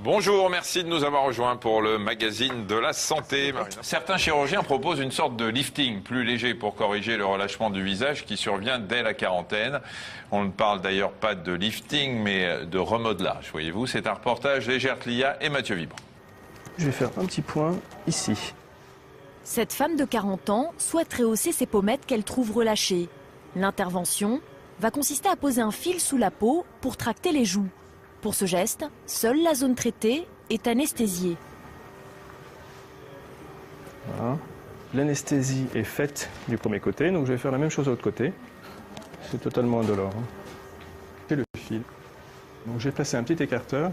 Bonjour, merci de nous avoir rejoints pour le magazine de la santé. Certains chirurgiens proposent une sorte de lifting plus léger pour corriger le relâchement du visage qui survient dès la quarantaine. On ne parle d'ailleurs pas de lifting mais de remodelage. Voyez-vous, c'est un reportage d'Egert Lia et Mathieu Vibre. Je vais faire un petit point ici. Cette femme de 40 ans souhaite rehausser ses pommettes qu'elle trouve relâchées. L'intervention va consister à poser un fil sous la peau pour tracter les joues. Pour ce geste, seule la zone traitée est anesthésiée. Voilà. L'anesthésie est faite du premier côté, donc je vais faire la même chose de l'autre côté. C'est totalement indolore. J'ai le fil. Donc j'ai placé un petit écarteur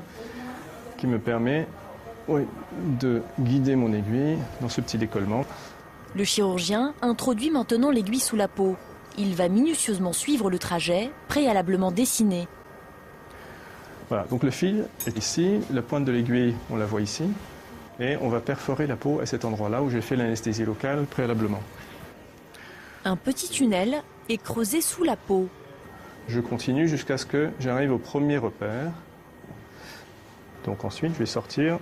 qui me permet de guider mon aiguille dans ce petit décollement. Le chirurgien introduit maintenant l'aiguille sous la peau. Il va minutieusement suivre le trajet, préalablement dessiné. Voilà, donc le fil est ici, la pointe de l'aiguille, on la voit ici, et on va perforer la peau à cet endroit-là où j'ai fait l'anesthésie locale préalablement. Un petit tunnel est creusé sous la peau. Je continue jusqu'à ce que j'arrive au premier repère. Donc ensuite, je vais sortir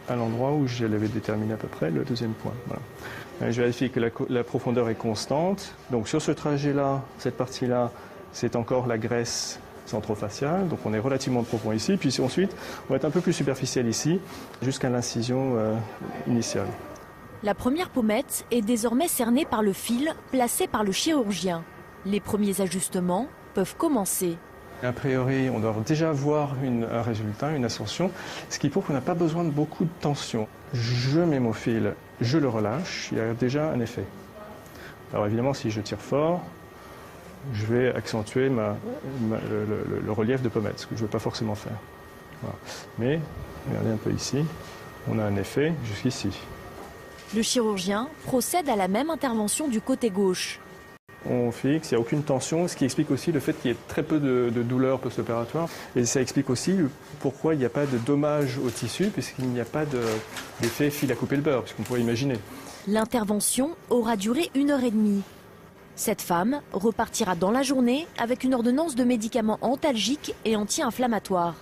à l'endroit où je l'avais déterminé à peu près, le deuxième point. Voilà. Je vérifie que la profondeur est constante. Donc sur ce trajet-là, cette partie-là, c'est encore la graisse centrofaciale, donc on est relativement profond ici, puis ensuite on va être un peu plus superficiel ici, jusqu'à l'incision initiale. La première pommette est désormais cernée par le fil placé par le chirurgien. Les premiers ajustements peuvent commencer. A priori, on doit déjà voir un résultat, une ascension, ce qui prouve qu'on n'a pas besoin de beaucoup de tension. Je mets mon fil, je le relâche, il y a déjà un effet. Alors évidemment, si je tire fort, je vais accentuer le relief de pommette, ce que je ne veux pas forcément faire. Voilà. Mais, regardez un peu ici, on a un effet jusqu'ici. Le chirurgien procède à la même intervention du côté gauche. On fixe, il n'y a aucune tension, ce qui explique aussi le fait qu'il y ait très peu de douleur post-opératoire. Et ça explique aussi pourquoi il n'y a pas de dommage au tissu, puisqu'il n'y a pas d'effet fil à couper le beurre, puisqu'on pourrait imaginer. L'intervention aura duré 1h30. Cette femme repartira dans la journée avec une ordonnance de médicaments antalgiques et anti-inflammatoires.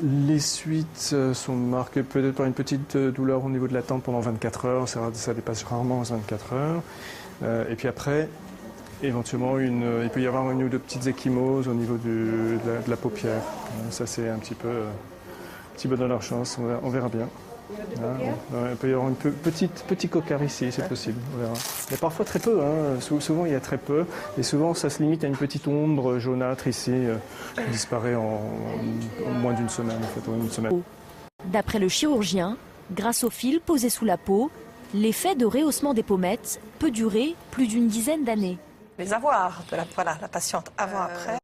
Les suites sont marquées peut-être par une petite douleur au niveau de la tempe pendant 24 heures, ça dépasse rarement 24 heures. Et puis après, éventuellement, il peut y avoir une ou deux petites ecchymoses au niveau de la paupière. Ça, c'est un petit peu dans leur chance, on verra bien. Il peut y avoir un petit cocard ici, c'est possible, on verra. Mais parfois très peu, hein. Souvent il y a très peu, et souvent ça se limite à une petite ombre jaunâtre ici, qui disparaît en moins d'une semaine, en fait, une semaine. D'après le chirurgien, grâce au fil posé sous la peau, l'effet de rehaussement des pommettes peut durer plus d'une dizaine d'années. Les avoirs de la patiente avant-après.